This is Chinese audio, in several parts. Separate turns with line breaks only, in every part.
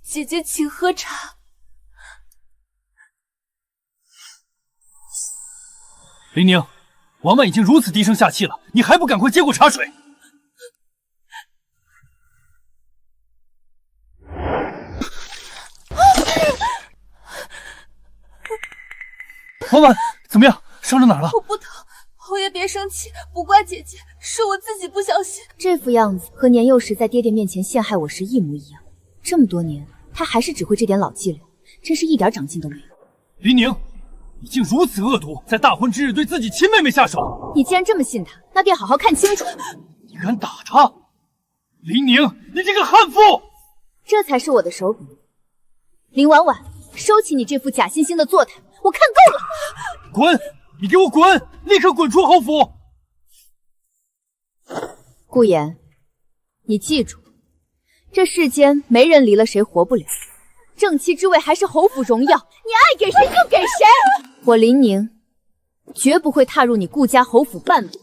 姐姐请喝茶。
林宁，婉婉已经如此低声下气了，你还不赶快接过茶水？婉婉，怎么样？伤着哪儿了？
我不疼，侯爷别生气，不怪姐姐，是我自己不小心。
这副样子和年幼时在爹爹面前陷害我时一模一样。这么多年，他还是只会这点老伎俩，真是一点长进都没有。
林宁，你竟如此恶毒，在大婚之日对自己亲妹妹下手！
你既然这么信他，那便好好看清楚。
你敢打他？林宁，你这个悍妇！
这才是我的手笔。林婉婉，收起你这副假惺惺的作态，我看够了！
滚！你给我滚！立刻滚出侯府！
顾言，你记住，这世间没人离了谁活不了。正妻之位还是侯府荣耀，你爱给谁就给谁。我林宁绝不会踏入你顾家侯府半步。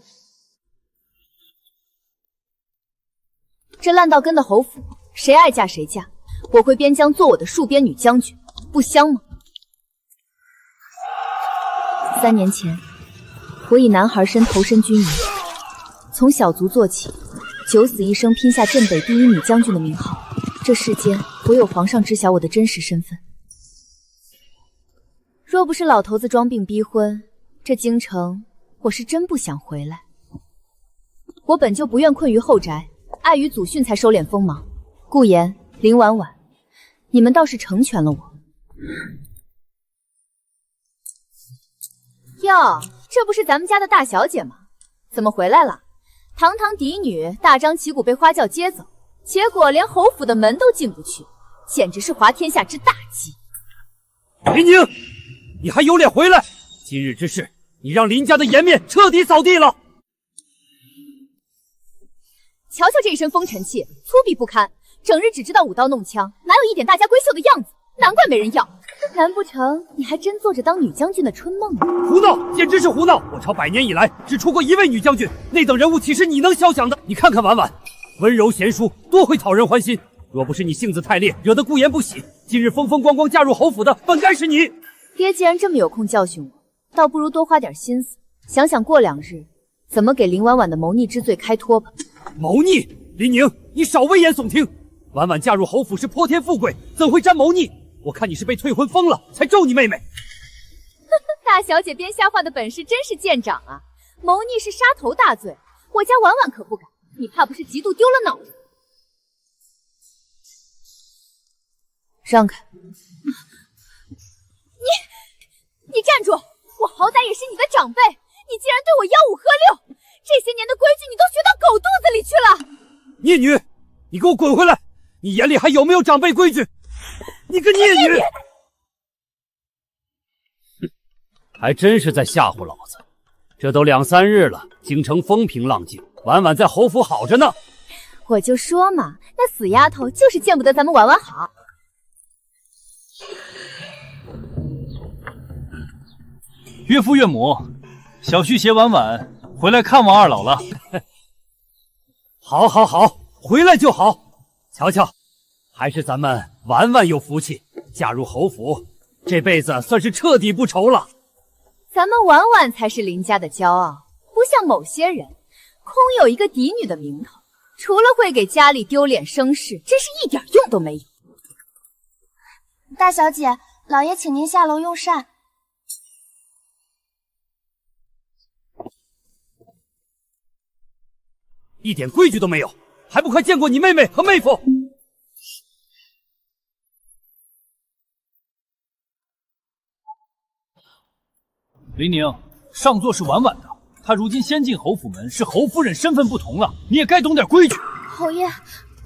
这烂到根的侯府，谁爱嫁谁嫁，我会边疆做我的戍边女将军，不香吗？3年前，我以男孩身投身军营，从小卒做起，九死一生拼下镇北第一女将军的名号。这世间唯有皇上知晓我的真实身份。若不是老头子装病逼婚，这京城我是真不想回来。我本就不愿困于后宅，碍于祖训才收敛锋芒。顾言、林婉婉，你们倒是成全了我。哟，这不是咱们家的大小姐吗？怎么回来了？堂堂嫡女，大张旗鼓被花轿接走，结果连侯府的门都进不去，简直是滑天下之大稽。
林宁，你还有脸回来？今日之事，你让林家的颜面彻底扫地了。
瞧瞧这一身风尘气，粗鄙不堪，整日只知道舞刀弄枪，哪有一点大家闺秀的样子？难怪没人要。难不成你还真做着当女将军的春梦呢？
胡闹，简直是胡闹！我朝100年以来只出过一位女将军，那等人物岂是你能肖想的？你看看婉婉，温柔贤淑，多会讨人欢心。若不是你性子太烈，惹得顾言不喜，今日风风光光嫁入侯府的本该是你。
爹既然这么有空教训我，倒不如多花点心思，想想过2日怎么给林婉婉的谋逆之罪开脱吧。
谋逆？林宁，你少危言耸听！婉婉嫁入侯府是泼天富贵，怎会沾谋逆？我看你是被退婚疯了，才咒你妹妹。
大小姐编瞎话的本事真是见长啊！谋逆是杀头大罪，我家婉婉可不敢。你怕不是嫉妒丢了脑子？让开！你站住！我好歹也是你的长辈，你竟然对我吆五喝六，这些年的规矩你都学到狗肚子里去了！
孽女，你给我滚回来！你眼里还有没有长辈规矩？你个孽女！哼，还真是在吓唬老子。这都2、3日了，京城风平浪静，婉婉在侯府好着呢。
我就说嘛，那死丫头就是见不得咱们婉婉好。
岳父岳母，小婿携婉婉回来看望二老了。
好，好，好，回来就好。瞧瞧，还是咱们婉婉有福气，嫁入侯府，这辈子算是彻底不愁了。
咱们婉婉才是林家的骄傲，不像某些人，空有一个嫡女的名头，除了会给家里丢脸生事，真是一点用都没有。
大小姐，老爷请您下楼用膳。
一点规矩都没有，还不快见过你妹妹和妹夫！
林宁，上座是婉婉的，她如今先进侯府门，是侯夫人，身份不同了，你也该懂点规矩。
侯爷，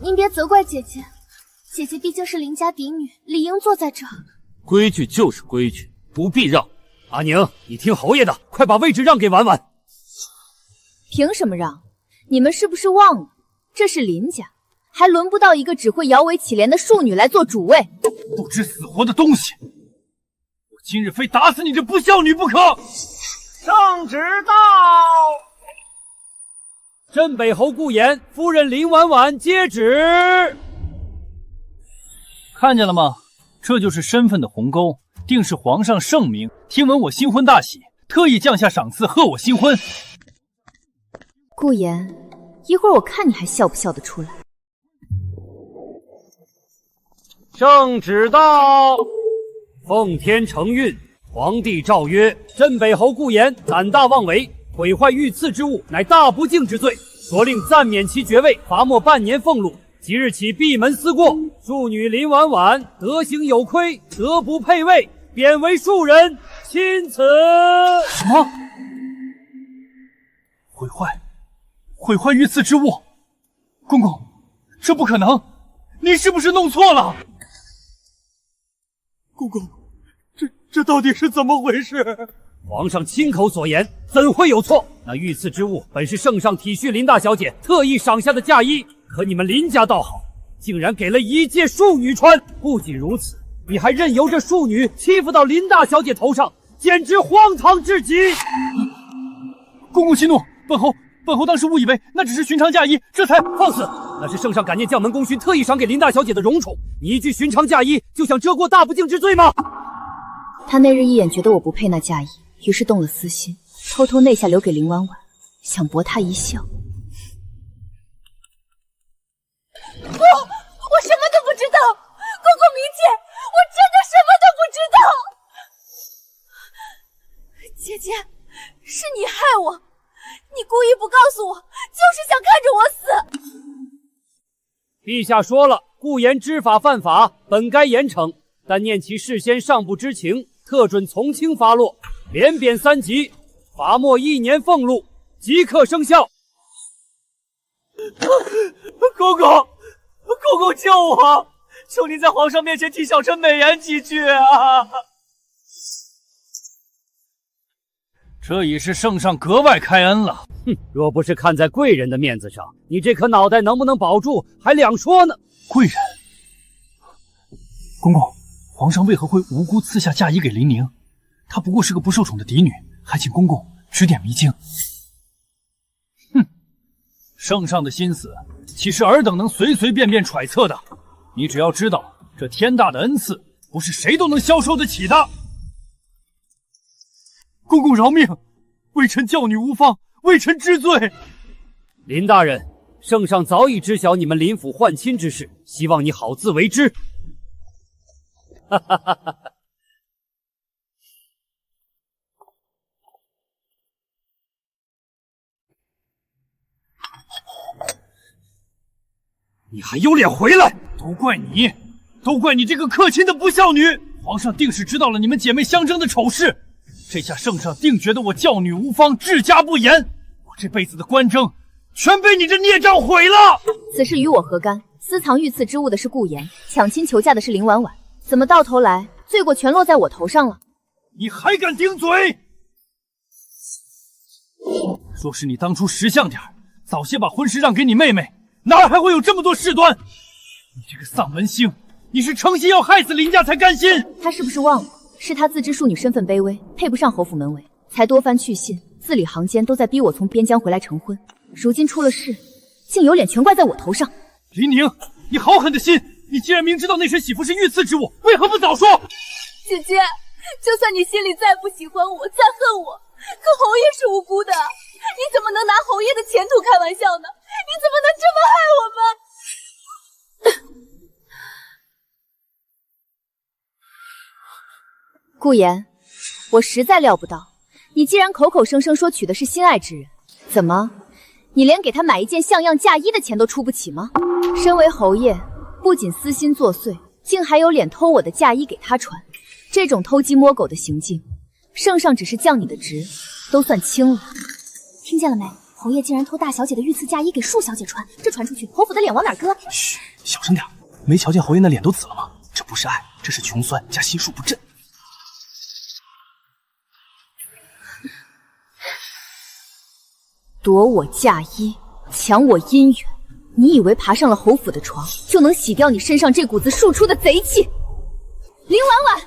您别责怪姐姐，姐姐毕竟是林家嫡女，理应坐在这。
规矩就是规矩，不必让。阿宁，你听侯爷的，快把位置让给婉婉。
凭什么让？你们是不是忘了，这是林家，还轮不到一个只会摇尾乞怜的庶女来做主位。
不知死活的东西！我今日非打死你这不孝女不可！
圣旨到！
镇北侯顾言夫人林婉婉接旨。
看见了吗？这就是身份的鸿沟，定是皇上圣明。听闻我新婚大喜，特意降下赏赐贺我新婚。
顾言，一会儿我看你还笑不笑得出来。
圣旨到，奉天承运，皇帝诏曰：镇北侯顾言胆大妄为，毁坏御赐之物，乃大不敬之罪，所令暂免其爵位，罚没半年俸禄。即日起闭门思过，庶女林婉婉德行有亏，德不配位，贬为庶人，钦此。
什么？毁坏御赐之物？公公，这不可能！你是不是弄错了？
公公，这到底是怎么回事？皇上亲口所言，怎会有错？那御赐之物本是圣上体恤林大小姐特意赏下的嫁衣，可你们林家倒好，竟然给了一介庶女穿。不仅如此，你还任由这庶女欺负到林大小姐头上，简直荒唐至极！
公公息怒，本侯当时误以为那只是寻常嫁衣，这才
放肆！那是圣上感念将门功勋，特意赏给林大小姐的荣宠。你一句寻常嫁衣，就想遮过大不敬之罪吗？
他那日一眼觉得我不配那嫁衣，于是动了私心，偷偷内下留给林婉婉，想博她一笑。
不，我什么都不知道，公公明鉴，我真的什么都不知道。姐姐，是你害我，你故意不告诉我，就是想看着我死。
陛下说了，顾言知法犯法，本该严惩，但念其事先尚不知情，特准从轻发落，连贬3级，罚没1年俸禄，即刻生效。
公公救我！求您在皇上面前替小臣美言几句啊！这已是圣上格外开恩了。
哼，若不是看在贵人的面子上，你这颗脑袋能不能保住还两说呢。
贵人，公公，皇上为何会无辜赐下嫁衣给林宁？她不过是个不受宠的嫡女，还请公公指点迷津。哼，圣上的心思岂是尔等能随随便便揣测的？你只要知道，这天大的恩赐不是谁都能消受得起的。公公饶命，微臣教女无方，微臣知罪。
林大人，圣上早已知晓你们林府换亲之事，希望你好自为之。哈哈哈哈！你还有脸回来？
都怪你，都怪你这个克亲的不孝女！皇上定是知道了你们姐妹相争的丑事，这下圣上定觉得我教女无方，治家不严，我这辈子的官争全被你这孽障毁了。
此事与我何干？私藏御赐之物的是顾言，抢亲求嫁的是林婉婉，怎么到头来罪过全落在我头上了？
你还敢顶嘴？若是你当初识相点，早些把婚事让给你妹妹，哪还会有这么多事端？你这个丧门星，你是诚心要害死林家才甘心？
他是不是忘了，是他自知庶女身份卑微，配不上侯府门楣，才多番去信，字里行间都在逼我从边疆回来成婚。如今出了事，竟有脸全怪在我头上。
林宁，你好狠的心！你既然明知道那身喜服是御赐之物，为何不早说？
姐姐，就算你心里再不喜欢我，再恨我，可侯爷是无辜的，你怎么能拿侯爷的前途开玩笑呢？你怎么能这么害我们？
顾言，我实在料不到，你既然口口声声说娶的是心爱之人，怎么，你连给他买一件像样嫁衣的钱都出不起吗？身为侯爷，不仅私心作祟，竟还有脸偷我的嫁衣给他穿，这种偷鸡摸狗的行径，圣上只是降你的职，都算轻了。
听见了没？侯爷竟然偷大小姐的御赐嫁衣给庶小姐穿，这传出去，侯府的脸往哪搁？
嘘，小声点，没瞧见侯爷那脸都紫了吗？这不是爱，这是穷酸加心术不振。
夺我嫁衣，抢我姻缘，你以为爬上了侯府的床就能洗掉你身上这股子庶出的贼气？林婉婉，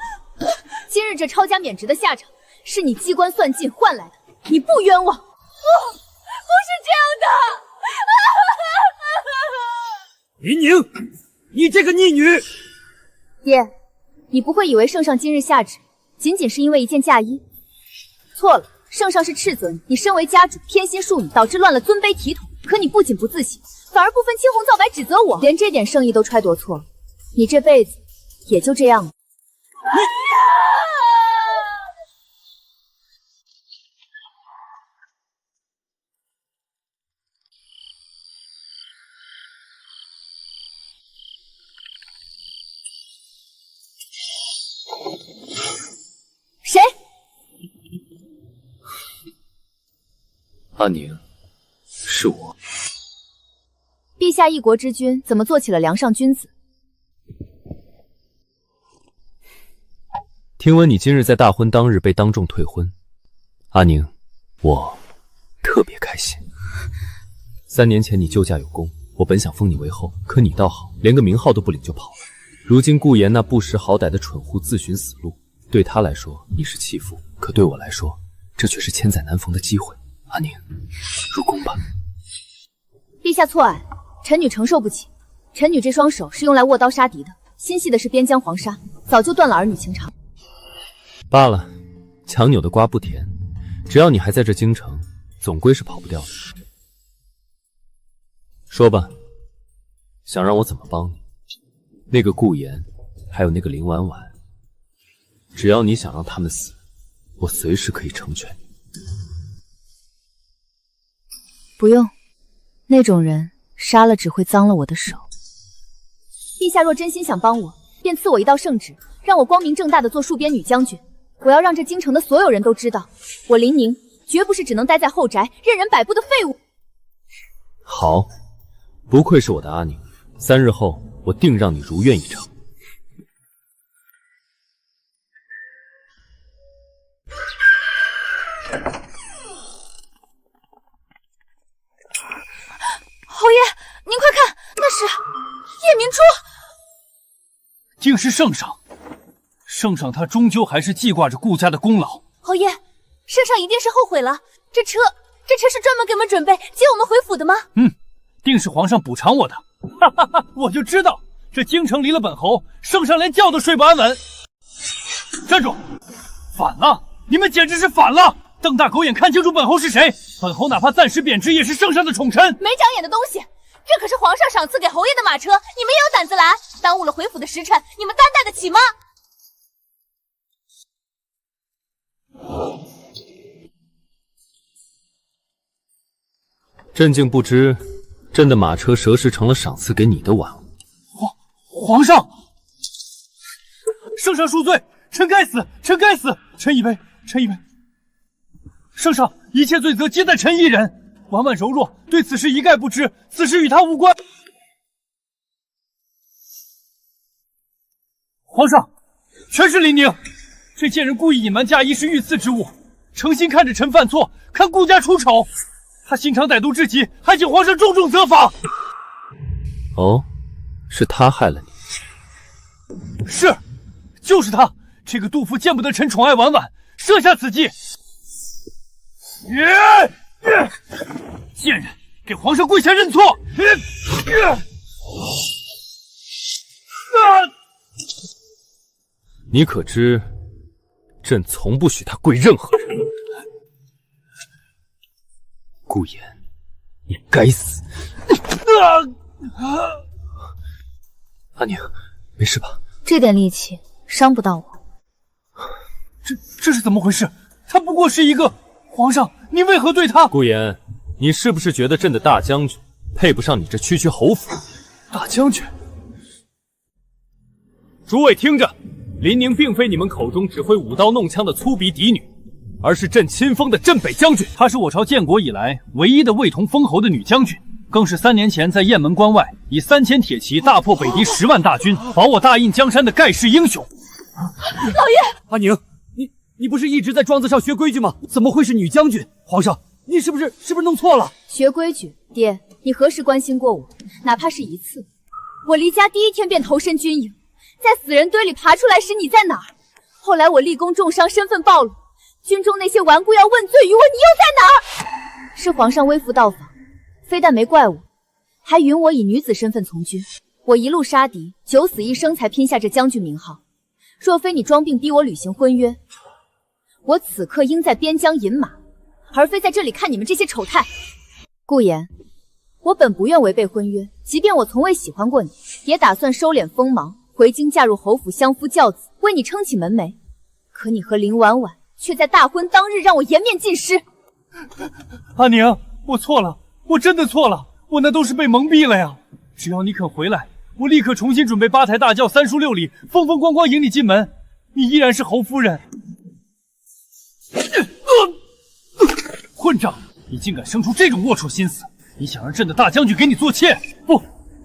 今日这抄家免职的下场，是你机关算尽换来的，你不冤枉。
不是这样的！
林宁，你这个逆女！
爹，你不会以为圣上今日下旨，仅仅是因为一件嫁衣？错了，圣上是斥责你，你身为家主，偏心庶女，导致乱了尊卑体统。可你不仅不自省，反而不分青红皂白指责我，连这点圣意都揣度错了，你这辈子也就这样了。谁？
阿宁，是我。
陛下一国之君，怎么做起了梁上君子？
听闻你今日在大婚当日被当众退婚，阿宁，我特别开心。3年前你救驾有功，我本想封你为后，可你倒好，连个名号都不领就跑了。如今顾言那不识好歹的蠢货自寻死路，对他来说你是弃妇，可对我来说，这却是千载难逢的机会。阿宁，入宫吧。
陛下错爱，臣女承受不起。臣女这双手是用来握刀杀敌的，心系的是边疆黄沙，早就断了儿女情长。
罢了，强扭的瓜不甜，只要你还在这京城，总归是跑不掉的。说吧，想让我怎么帮你？那个顾言，还有那个林婉婉，只要你想让他们死，我随时可以成全你。
不用，那种人杀了只会脏了我的手。陛下若真心想帮我，便赐我一道圣旨，让我光明正大的做戍边女将军。我要让这京城的所有人都知道，我林宁绝不是只能待在后宅任人摆布的废物。
好，不愧是我的阿宁，3日后我定让你如愿以偿。
侯爷，您快看，那是叶明珠，
竟是圣上。圣上他终究还是记挂着顾家的功劳。
侯爷，圣上一定是后悔了。这车是专门给我们准备接我们回府的吗？
定是皇上补偿我的。哈哈哈，我就知道，这京城离了本侯，圣上连觉都睡不安稳。站住！反了！你们简直是反了！瞪大狗眼看清楚本侯是谁！本侯哪怕暂时贬值，也是圣上的宠臣。
没长眼的东西！这可是皇上赏赐给侯爷的马车，你们也有胆子来？耽误了回府的时辰，你们担待得起吗？
朕竟不知，朕的马车佘时成了赏赐给你的玩物。
皇上，圣上恕罪，臣该死，臣该死，臣以为。圣上，一切罪责皆在臣一人。婉婉柔弱，对此事一概不知，此事与他无关。皇上，全是林宁，这贱人故意隐瞒嫁衣是御赐之物，诚心看着臣犯错，看顾家出丑。他心肠歹毒至极，还请皇上重重责罚。
哦，是他害了你？
是，就是他。这个杜甫见不得臣宠爱婉婉，设下此计。贱人，给皇上跪下认错！
你可知，朕从不许他跪任何人。顾言，你该死！阿宁，没事吧？
这点力气伤不到我。
这是怎么回事？他不过是一个皇上，你为何对他？
顾言，你是不是觉得朕的大将军配不上你这区区侯府？
大将军，
诸位听着，林宁并非你们口中只会舞刀弄枪的粗鄙嫡女，而是朕亲封的镇北将军。
她是我朝建国以来唯一的未同封侯的女将军，更是3年前在雁门关外以3000铁骑大破北敌10万大军，保我大印江山的盖世英雄。
老爷，
阿宁，你不是一直在庄子上学规矩吗？怎么会是女将军？皇上，你是不是弄错了？
学规矩，爹，你何时关心过我？哪怕是一次。我离家第1天便投身军营，在死人堆里爬出来时你在哪儿？后来我立功重伤，身份暴露，军中那些顽固要问罪于我，你又在哪儿？是皇上微服到访，非但没怪我，还允我以女子身份从军。我一路杀敌，九死一生才拼下这将军名号。若非你装病逼我履行婚约，我此刻应在边疆饮马，而非在这里看你们这些丑态。顾言，我本不愿违背婚约，即便我从未喜欢过你，也打算收敛锋芒，回京嫁入侯府相夫教子，为你撑起门楣。可你和林婉婉却在大婚当日让我颜面尽失。
阿宁，我错了，我真的错了，我那都是被蒙蔽了呀！只要你肯回来，我立刻重新准备8抬大轿，3书6礼，风风光光迎你进门。你依然是侯夫人。混账！你竟敢生出这种龌龊心思！你想让朕的大将军给你做妾？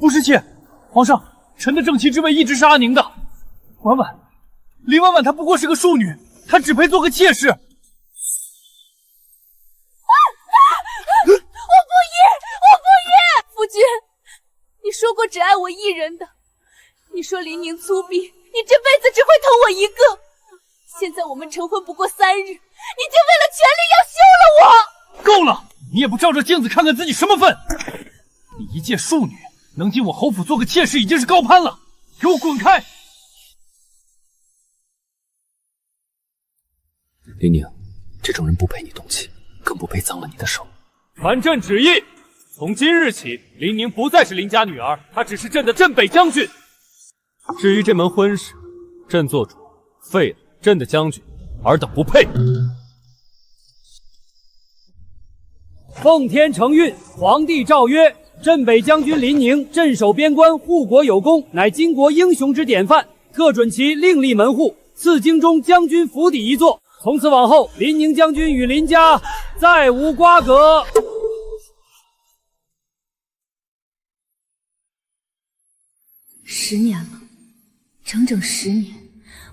不是妾，皇上，臣的正妻之位一直是阿宁的。婉婉，林婉婉她不过是个庶女，她只配做个妾室。
夫君，你说过只爱我一人的，你说林宁粗鄙，你这辈子只会疼我一个。现在我们成婚不过3日，你竟为了权力要休了我！
够了！你也不照照镜子看看自己什么份！你一介庶女，能进我侯府做个妾室已经是高攀了，给我滚开！
林宁，这种人不配你动气，更不配脏了你的手。
传朕旨意，从今日起，林宁不再是林家女儿，她只是朕的镇北将军。至于这门婚事，朕做主，废了朕的将军，尔等不配。奉天承运，皇帝诏曰：镇北将军林宁镇守边关，护国有功，乃巾帼英雄之典范，特准其另立门户，赐京中将军府邸一座。从此往后，林宁将军与林家再无瓜葛。
10年了，整整10年，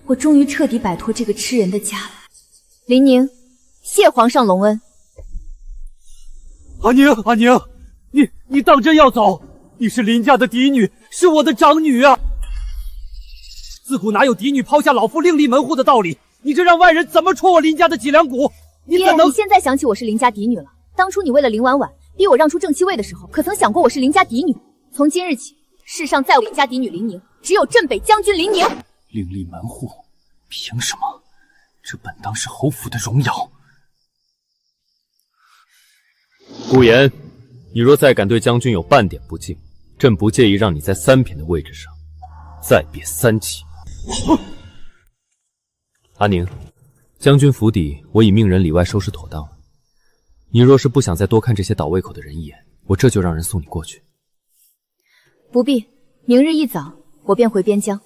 我终于彻底摆脱这个吃人的家了。林宁，谢皇上隆恩。
阿宁，你当真要走？你是林家的嫡女，是我的长女啊！自古哪有嫡女抛下老父另立门户的道理？你这让外人怎么戳我林家的脊梁骨？你怎能？
你现在想起我是林家嫡女了？当初你为了林婉婉逼我让出正妻位的时候，可曾想过我是林家嫡女？从今日起，世上再无林家嫡女林宁，只有镇北将军林宁。
另立门户，凭什么？这本当是侯府的荣耀。
顾言，你若再敢对将军有半点不敬，朕不介意让你在3品的位置上再别3起。阿宁，将军府邸我已命人里外收拾妥当了。你若是不想再多看这些倒胃口的人一眼，我这就让人送你过去。
不必，明日一早我便回边疆。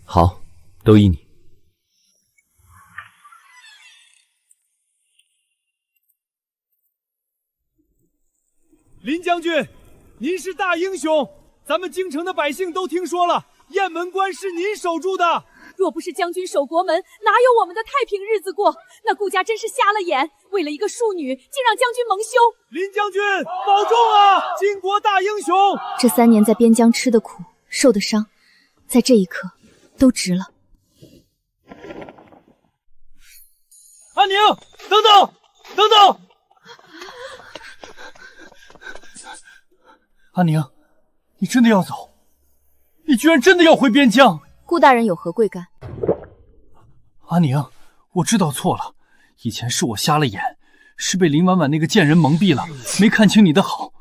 好，都依你。
林将军，您是大英雄，咱们京城的百姓都听说了，雁门关是您守住的。
若不是将军守国门，哪有我们的太平日子过？那顾家真是瞎了眼，为了一个庶女，竟让将军蒙羞。
林将军，保重啊，巾帼大英雄！
这3年在边疆吃的苦，受的伤，在这一刻都值了。
阿宁，等等！阿宁，你真的要走？你居然真的要回边疆？
顾大人有何贵干？
阿宁，我知道错了，以前是我瞎了眼，是被林婉婉那个贱人蒙蔽了，没看清你的好。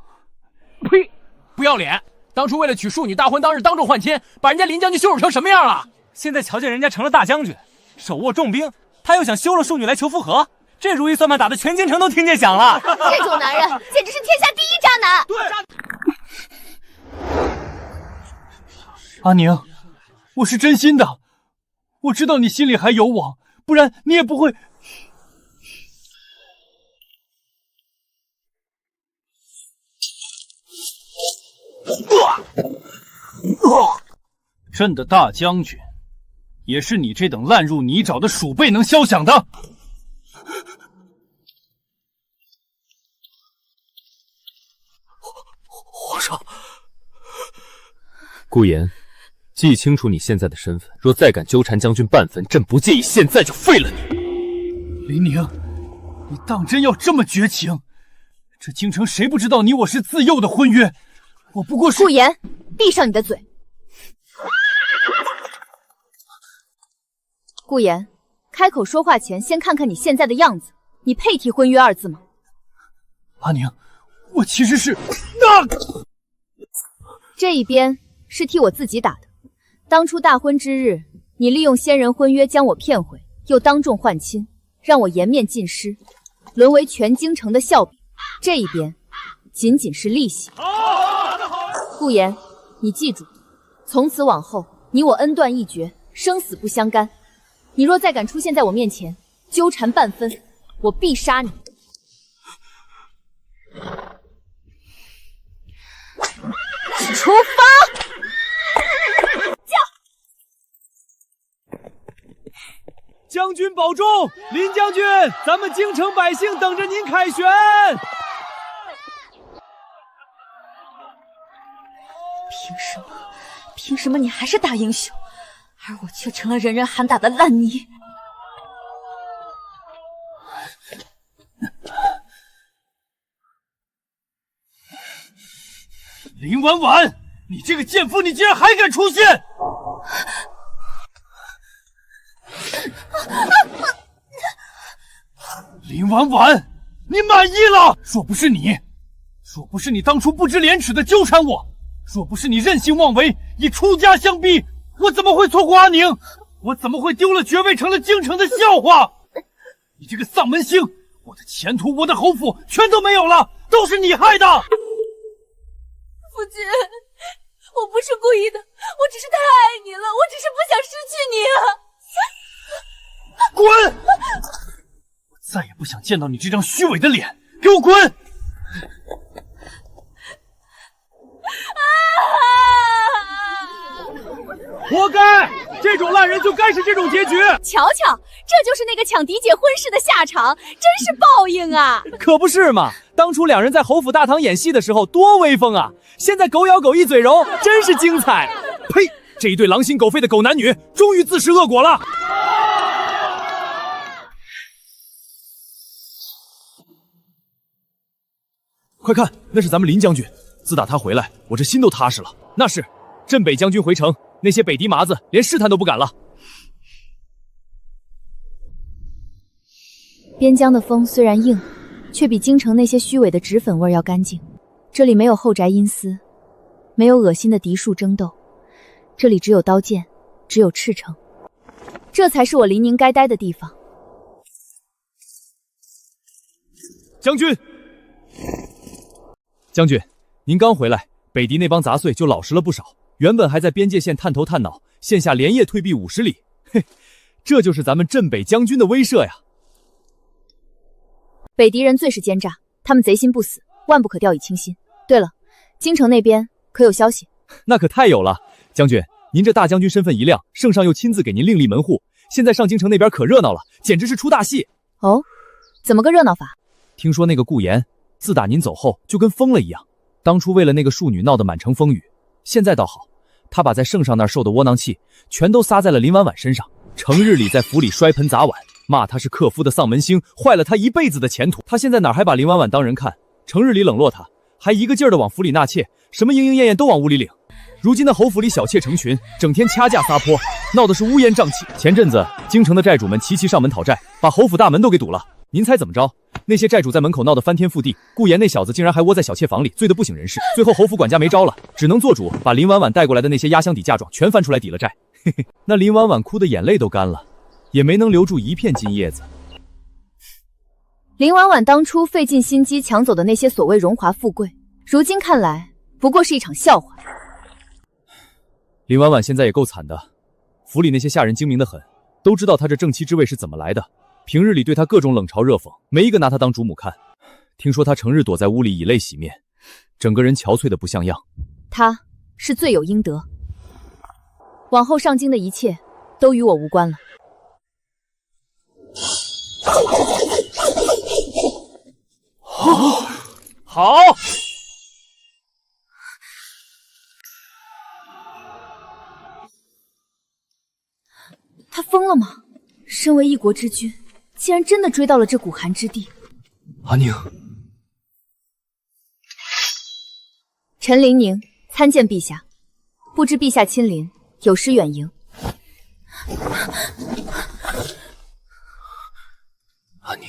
呸！不要脸！当初为了娶庶女，大婚当日当众换亲，把人家林将军羞辱成什么样了？
现在瞧见人家成了大将军，手握重兵，他又想休了庶女来求复合，这如意算盘打得全京城都听见响了。
这种男人简直是天下第一渣男。
对。
阿宁，我是真心的，我知道你心里还有我，不然你也不会。朕的大将军，也是你这等烂入泥沼的鼠辈能肖想的。
皇上，顾言。记清楚你现在的身份，若再敢纠缠将军半分，朕不介意现在就废了你。
林宁，你当真要这么绝情？这京城谁不知道你我是自幼的婚约？我不过是……
顾言，闭上你的嘴！顾言，开口说话前先看看你现在的样子，你配提婚约二字吗？
阿宁，我其实是……
这一鞭是替我自己打的。当初大婚之日，你利用仙人婚约将我骗回，又当众换亲，让我颜面尽失，沦为全京城的笑柄。这一鞭仅仅是利息。顾言，你记住，从此往后你我恩断义绝，生死不相干。你若再敢出现在我面前，纠缠半分，我必杀你。出发！
将军保重，林将军，咱们京城百姓等着您凯旋。
凭什么你还是大英雄，而我却成了人人喊打的烂泥？
林婉婉，你这个贱妇，你竟然还敢出现！林婉婉，你满意了？若不是你当初不知廉耻的纠缠我，若不是你任性妄为，以出家相逼，我怎么会错过阿宁？我怎么会丢了爵位，成了京城的笑话？你这个丧门星，我的前途，我的侯府全都没有了，都是你害的！
夫君，我不是故意的，我只是太爱你了，我只是不想失去你啊！
滚！我再也不想见到你这张虚伪的脸，给我滚！
活该！这种烂人就该是这种结局。
瞧瞧，这就是那个抢嫡姐婚事的下场，真是报应啊！
可不是嘛，当初两人在侯府大堂演戏的时候多威风啊，现在狗咬狗一嘴柔，真是精彩。呸！这一对狼心狗肺的狗男女，终于自食恶果了。快看，那是咱们林将军。自打他回来，我这心都踏实了。那是，镇北将军回城，那些北狄麻子连试探都不敢了。
边疆的风虽然硬，却比京城那些虚伪的脂粉味要干净。这里没有后宅阴私，没有恶心的嫡庶争斗，这里只有刀剑，只有赤诚。这才是我林宁该待的地方。
将军，您刚回来，北狄那帮杂碎就老实了不少。原本还在边界线探头探脑，现下连夜退避50里。嘿，这就是咱们镇北将军的威慑呀！
北狄人最是奸诈，他们贼心不死，万不可掉以轻心。对了，京城那边可有消息？
那可太有了，将军，您这大将军身份一亮，圣上又亲自给您另立门户，现在上京城那边可热闹了，简直是出大戏。
哦，怎么个热闹法？
听说那个顾言自打您走后就跟疯了一样，当初为了那个庶女闹得满城风雨，现在倒好，他把在圣上那儿受的窝囊气全都撒在了林婉婉身上，成日里在府里摔盆砸碗，骂他是克夫的丧门星，坏了他一辈子的前途。他现在哪还把林婉婉当人看，成日里冷落他，还一个劲儿的往府里纳妾，什么莺莺燕燕都往屋里领。如今的侯府里小妾成群，整天掐架撒泼，闹得是乌烟瘴气。前阵子京城的债主们齐齐上门讨债，把侯府大门都给堵了。您猜怎么着？那些债主在门口闹得翻天覆地，顾言那小子竟然还窝在小妾房里，醉得不省人事。最后侯府管家没招了，只能做主把林婉婉带过来的那些压箱底嫁妆全翻出来抵了债。嘿嘿，那林婉婉哭的眼泪都干了，也没能留住一片金叶子。
林婉婉当初费尽心机抢走的那些所谓荣华富贵，如今看来不过是一场笑话。
林婉婉现在也够惨的，府里那些下人精明得很，都知道她这正妻之位是怎么来的，平日里对她各种冷嘲热讽，没一个拿她当主母看。听说她成日躲在屋里以泪洗面，整个人憔悴的不像样。
她是罪有应得，往后上京的一切都与我无关了。
好，
他疯了吗？身为一国之君，竟然真的追到了这古寒之地。
阿宁，
陈琳宁参见陛下。不知陛下亲临，有失远迎。
阿宁，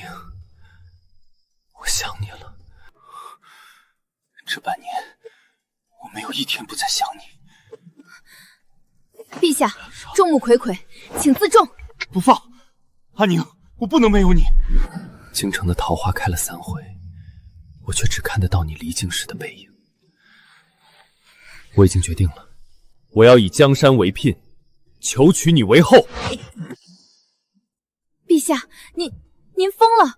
我想你了。
这半年，我没有一天不在想你。
陛下，众目睽睽，请自重。
不放，阿宁，我不能没有你。
京城的桃花开了3回，我却只看得到你离京时的背影。我已经决定了，我要以江山为聘，求娶你为后。
陛下，您疯了！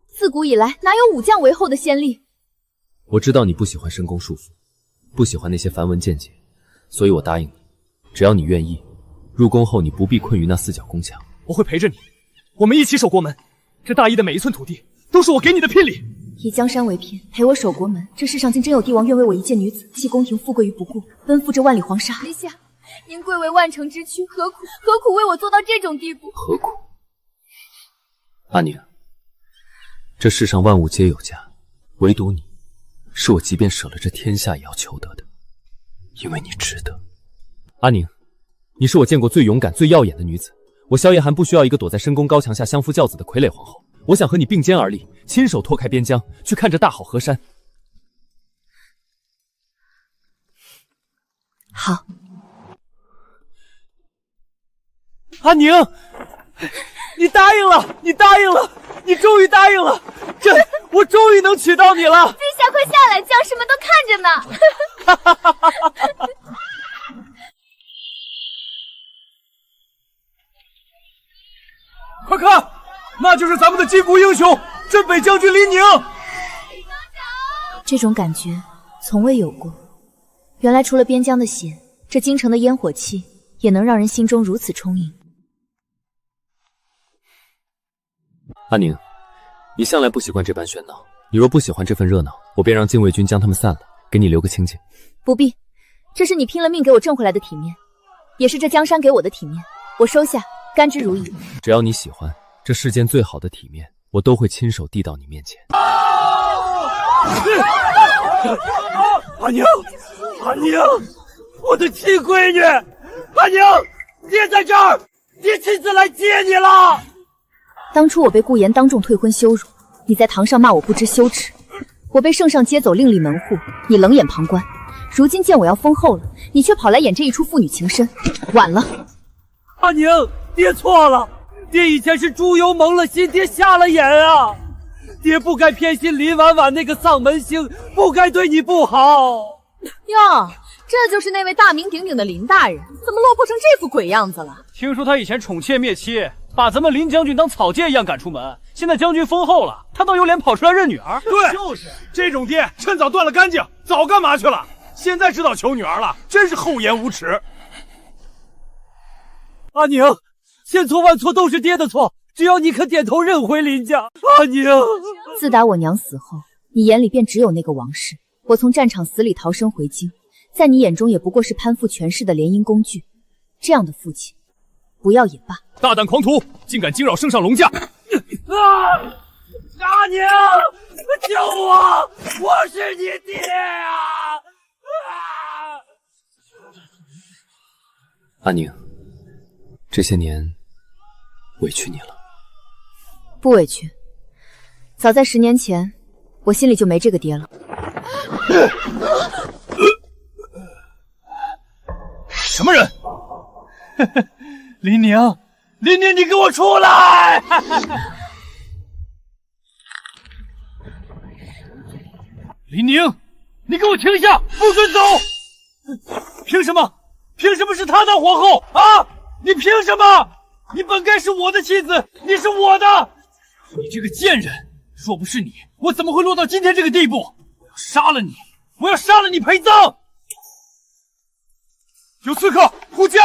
自古以来哪有武将为后的先例？
我知道你不喜欢深宫束缚，不喜欢那些繁文缣节，所以我答应你，只要你愿意，入宫后你不必困于那4角宫墙。
我会陪着你，我们一起守国门。这大邑的每一寸土地，都是我给你的聘礼。
以江山为聘，陪我守国门，这世上竟真有帝王愿为我一介女子弃宫廷富贵于不顾，奔赴这万里黄沙。
陛下，您贵为万乘之躯，何苦为我做到这种地步？
何苦？阿宁，这世上万物皆有价，唯独你，是我即便舍了这天下也要求得的，因为你值得。阿宁，你是我见过最勇敢、最耀眼的女子。我萧夜寒不需要一个躲在深宫高墙下相夫教子的傀儡皇后，我想和你并肩而立，亲手拓开边疆，去看这大好河山。
好，
阿宁，你答应了，你答应了，你终于答应了，我终于能娶到你了。
陛下快下来，将士们都看着呢。
快看，那就是咱们的巾帼英雄镇北将军林宁。
这种感觉从未有过。原来除了边疆的险，这京城的烟火气也能让人心中如此充盈。
阿宁，你向来不习惯这般喧闹，你若不喜欢这份热闹，我便让禁卫军将他们散了，给你留个清静。
不必，这是你拼了命给我挣回来的体面，也是这江山给我的体面，我收下，甘之如饴。
只要你喜欢，这世间最好的体面，我都会亲手递到你面前。
阿宁，阿宁，我的亲闺女，阿宁，爹在这儿，爹亲自来接你了。
当初我被顾言当众退婚羞辱，你在堂上骂我不知羞耻；我被圣上接走另立门户，你冷眼旁观。如今见我要封后了，你却跑来演这一出父女情深，晚了。
阿宁，爹错了，爹以前是猪油蒙了心，爹瞎了眼啊！爹不该偏心林婉婉那个丧门星，不该对你不好。
哟，这就是那位大名鼎鼎的林大人，怎么落魄成这副鬼样子了？
听说他以前宠妾灭妻，把咱们林将军当草芥一样赶出门。现在将军封后了，他倒有脸跑出来认女儿。
对，就是这种爹，趁早断了干净，早干嘛去了？现在知道求女儿了，真是厚颜无耻。
阿宁，千错万错都是爹的错，只要你肯点头认回林家。阿宁，
自打我娘死后，你眼里便只有那个王氏。我从战场死里逃生回京，在你眼中也不过是攀附权势的联姻工具。这样的父亲，不要也罢。
大胆狂徒，竟敢惊扰圣上龙驾！
阿宁，救我！我是你爹呀！
阿宁，这些年委屈你了。
不委屈，早在10年前，我心里就没这个爹了。
什么人？
林宁，林宁，你给我出来！林宁，你给我停下，不准走！凭什么？凭什么是她当皇后啊？你凭什么？你本该是我的妻子，你是我的！你这个贱人，若不是你，我怎么会落到今天这个地步？我要杀了你！我要杀了你陪葬！
有刺客护驾！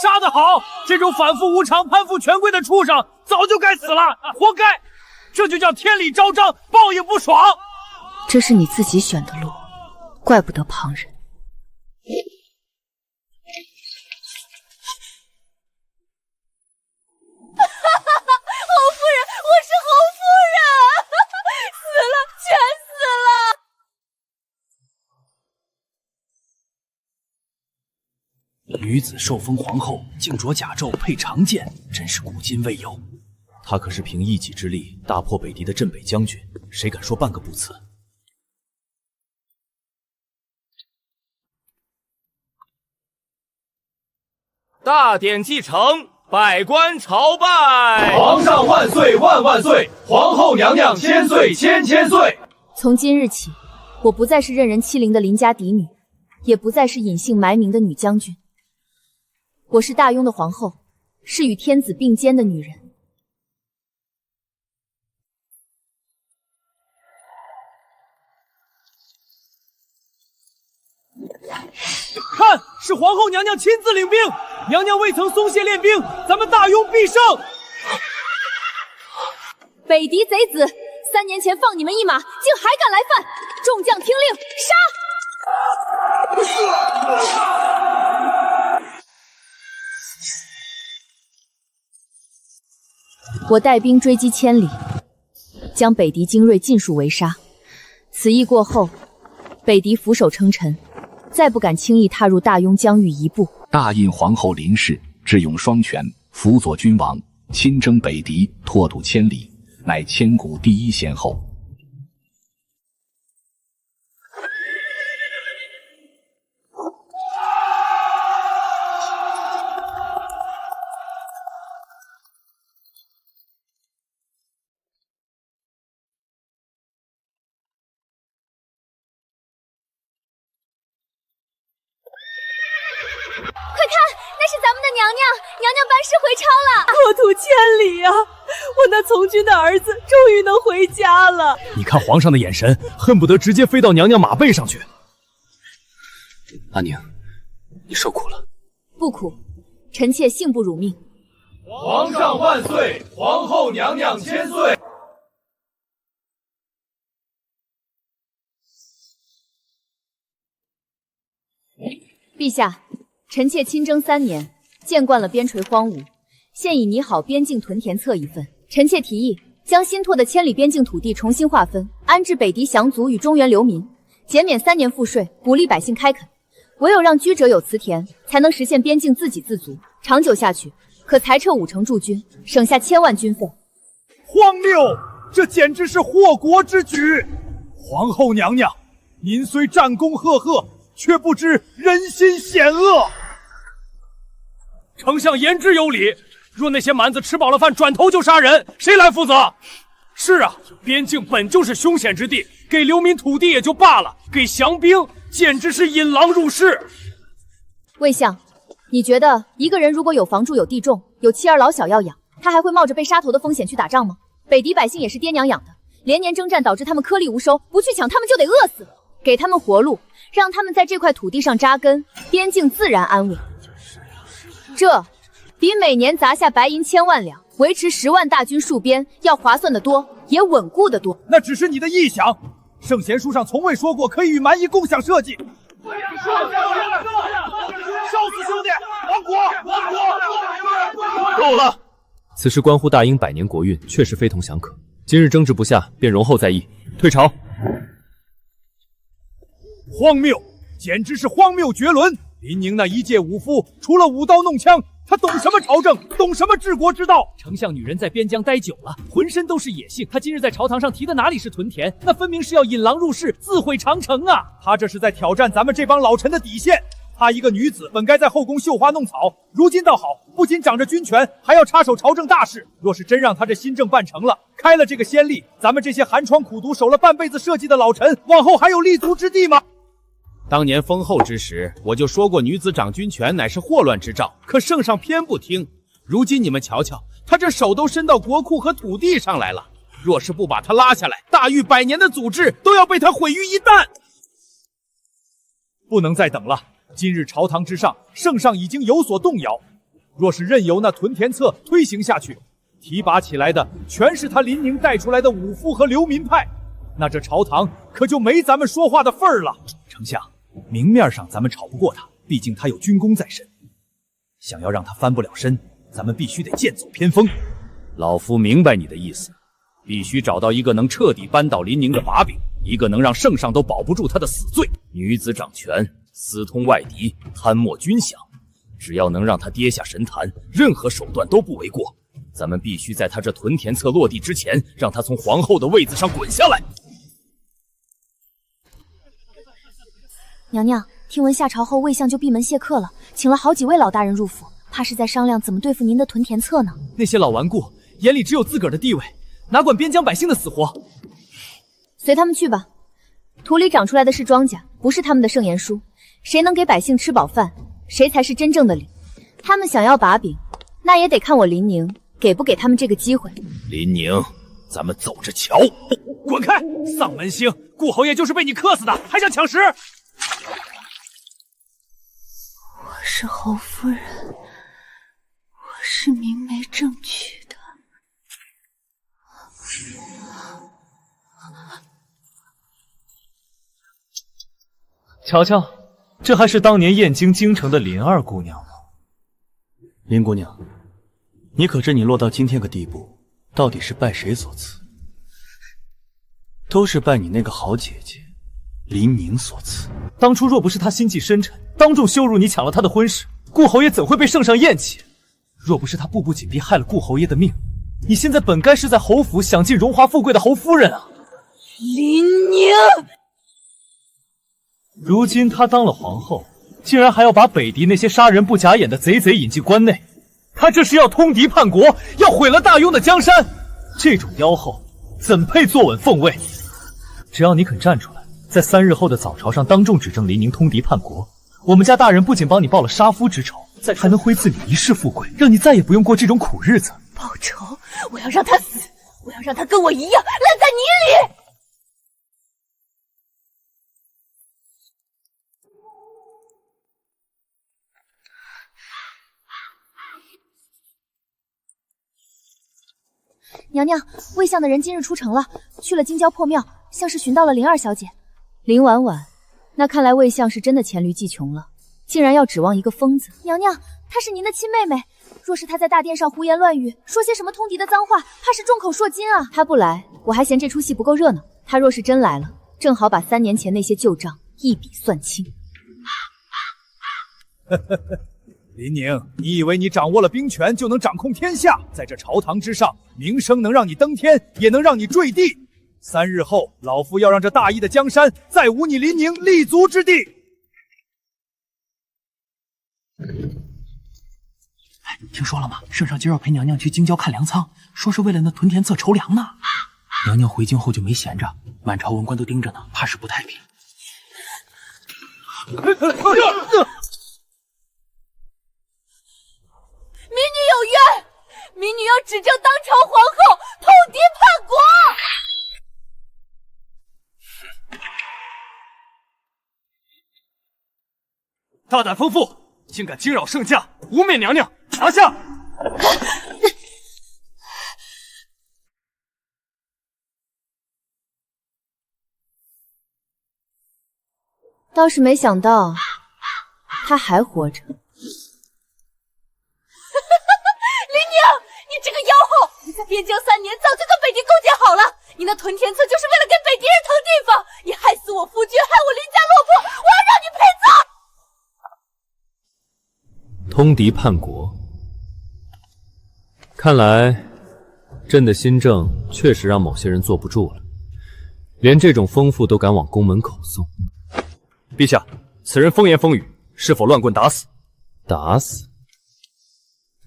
杀得好！这种反复无常、攀附权贵的畜生，早就该死了，活该！这就叫天理昭彰，报应不爽。
这是你自己选的路，怪不得旁人。
侯夫人，我是侯夫人，死了，全死
了。女子受封皇后，竟着甲胄配长剑，真是古今未有。
他可是凭一己之力大破北狄的镇北将军，谁敢说半个不辞？
大典继承，百官朝拜。
皇上万岁万万岁！皇后娘娘千岁千千岁！
从今日起，我不再是任人欺凌的邻家嫡女，也不再是隐姓埋名的女将军。我是大雍的皇后，是与天子并肩的女人。
看，是皇后娘娘亲自领兵，娘娘未曾松懈练兵，咱们大雍必胜！
北狄贼子，3年前放你们一马，竟还敢来犯！众将听令，杀！我带兵追击千里，将北狄精锐尽数围杀。此役过后，北狄俯首称臣，再不敢轻易踏入大雍疆域一步。
大印皇后林氏智勇双全，辅佐君王，亲征北狄，拓土千里，乃千古第一贤后。
娘娘班师回朝了，
国土千里啊！我那从军的儿子终于能回家了。
你看皇上的眼神，恨不得直接飞到娘娘马背上去。
阿宁，你受苦了。
不苦，臣妾幸不辱命。
皇上万岁！皇后娘娘千岁！
陛下，臣妾亲征3年。见惯了边陲荒芜，现已拟好边境屯田册一份。臣妾提议，将新拓的千里边境土地重新划分，安置北狄降族与中原流民，减免3年赋税，鼓励百姓开垦。唯有让居者有祠田，才能实现边境自给自足。长久下去，可裁撤5成驻军，省下千万军费。
荒谬！这简直是祸国之举！皇后娘娘，您虽战功赫赫，却不知人心险恶。
丞相言之有理，若那些蛮子吃饱了饭转头就杀人，谁来负责？是啊，边境本就是凶险之地，给流民土地也就罢了，给降兵简直是引狼入室。
魏相，你觉得一个人如果有房住有地种，有妻儿老小要养，他还会冒着被杀头的风险去打仗吗？北狄百姓也是爹娘养的，连年征战导致他们颗粒无收，不去抢他们就得饿死。给他们活路，让他们在这块土地上扎根，边境自然安稳。这比每年砸下白银1000万两，维持10万大军戍边要划算得多，也稳固得多。
那只是你的臆想，圣贤书上从未说过可以与蛮夷共享社稷。烧死兄弟，亡国！
够了！此事关乎大英100年国运，确实非同小可。今日争执不下，便容后再议。退朝。
荒谬，简直是荒谬绝伦！林宁那一介武夫，除了舞刀弄枪，他懂什么朝政，懂什么治国之道？
丞相女人在边疆待久了，浑身都是野性。她今日在朝堂上提的哪里是屯田，那分明是要引狼入室，自毁长城啊！
她这是在挑战咱们这帮老臣的底线。她一个女子，本该在后宫绣花弄草，如今倒好，不仅掌着军权，还要插手朝政大事。若是真让她这新政办成了，开了这个先例，咱们这些寒窗苦读、守了半辈子社稷的老臣，往后还有立足之地吗？
当年封后之时，我就说过女子掌军权乃是祸乱之兆，可圣上偏不听。如今你们瞧瞧，他这手都伸到国库和土地上来了。若是不把他拉下来，大狱100年的祖制都要被他毁于一旦。
不能再等了，今日朝堂之上，圣上已经有所动摇。若是任由那屯田策推行下去，提拔起来的全是他林宁带出来的武夫和流民派。那这朝堂可就没咱们说话的份儿了。丞相，明面上咱们吵不过他，毕竟他有军功在身。想要让他翻不了身，咱们必须得剑走偏锋。
老夫明白你的意思，必须找到一个能彻底扳倒林宁的把柄，一个能让圣上都保不住他的死罪。女子掌权，私通外敌，贪墨军饷，只要能让他跌下神坛，任何手段都不为过。咱们必须在他这屯田策落地之前，让他从皇后的位子上滚下来。
娘娘，听闻下朝后魏相就闭门谢客了，请了好几位老大人入府，怕是在商量怎么对付您的屯田策呢。
那些老顽固眼里只有自个儿的地位，哪管边疆百姓的死活？
随他们去吧。土里长出来的是庄稼，不是他们的圣言书。谁能给百姓吃饱饭，谁才是真正的领。他们想要把柄，那也得看我林宁给不给他们这个机会。
林宁，咱们走着瞧。
滚开！丧门星，顾侯爷就是被你克死的，还想抢食？
我是侯夫人，我是明媒正娶的。
瞧瞧，这还是当年燕京京城的林二姑娘吗？林姑娘，你可知你落到今天个地步，到底是拜谁所赐？都是拜你那个好姐姐林宁所赐。当初若不是她心计深沉，当众羞辱你，抢了她的婚事，顾侯爷怎会被圣上厌弃？若不是她步步紧逼，害了顾侯爷的命，你现在本该是在侯府享尽荣华富贵的侯夫人啊！
林宁，
如今她当了皇后，竟然还要把北狄那些杀人不眨眼的贼引进关内，她这是要通敌叛国，要毁了大雍的江山。这种妖后怎配坐稳凤位？只要你肯站出来，在3日后的早朝上当众指证林宁通敌叛国，我们家大人不仅帮你报了杀夫之仇，还能挥赐你一世富贵，让你再也不用过这种苦日子。
报仇！我要让他死，我要让他跟我一样烂在泥里。
娘娘，魏相的人今日出城了，去了京郊破庙，像是寻到了林二小姐。林婉婉，那看来魏相是真的黔驴技穷了，竟然要指望一个疯子。娘娘，她是您的亲妹妹，若是她在大殿上胡言乱语，说些什么通敌的脏话，怕是众口铄金啊。她不来，我还嫌这出戏不够热闹。她若是真来了，正好把3年前那些旧账一笔算清。
林宁，你以为你掌握了兵权就能掌控天下？在这朝堂之上，名声能让你登天，也能让你坠地。3日后，老夫要让这大义的江山再无你林宁立足之地。
听说了吗？圣上今儿要陪娘娘去京郊看粮仓，说是为了那屯田策筹粮呢。娘娘回京后就没闲着，满朝文官都盯着呢，怕是不太平。
民女有冤，民女要指证当朝皇后通敌叛国。
大胆疯妇，竟敢惊扰圣驾，污蔑娘娘，拿下！
倒是没想到，他还活着。
林宁，你这个妖后！你在边疆3年，早就跟北狄勾结好了。你那屯田策就是为了给北狄人腾地方，你害死我夫君，害我林家落魄，我要让你陪葬！
通敌叛国，看来朕的新政确实让某些人坐不住了，连这种疯妇都敢往宫门口送。
陛下，此人风言风语，是否乱棍打死？
打死？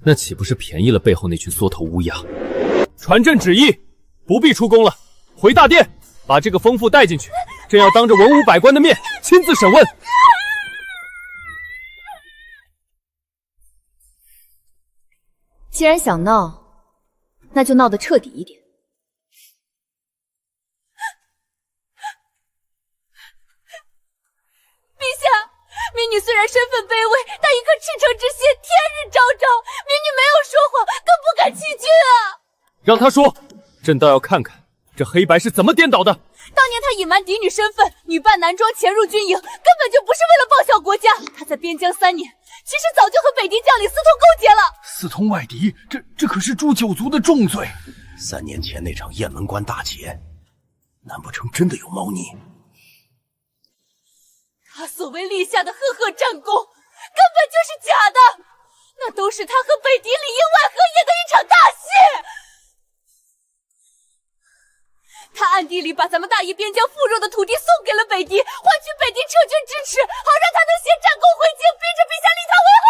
那岂不是便宜了背后那群缩头乌鸦？
传朕旨意，不必出宫了，回大殿，把这个疯妇带进去，朕要当着文武百官的面亲自审问。
既然想闹，那就闹得彻底一点。
陛下，民女虽然身份卑微，但一颗赤诚之心天日昭昭，民女没有说谎，更不敢欺君啊！
让他说，朕倒要看看这黑白是怎么颠倒的。
当隐瞒嫡女身份，女扮男装潜入军营，根本就不是为了报效国家。她在边疆3年，其实早就和北狄将领私通勾结了。
私通外敌，这可是诛九族的重罪。
3年前那场雁门关大捷，难不成真的有猫腻？
他所谓立下的赫赫战功，根本就是假的，那都是他和北狄里应外合演的一场大戏。他暗地里把咱们大义边疆附弱的土地送给了北狄，换取北狄撤军支持，好让他能携战功回京，逼着陛下立他为后。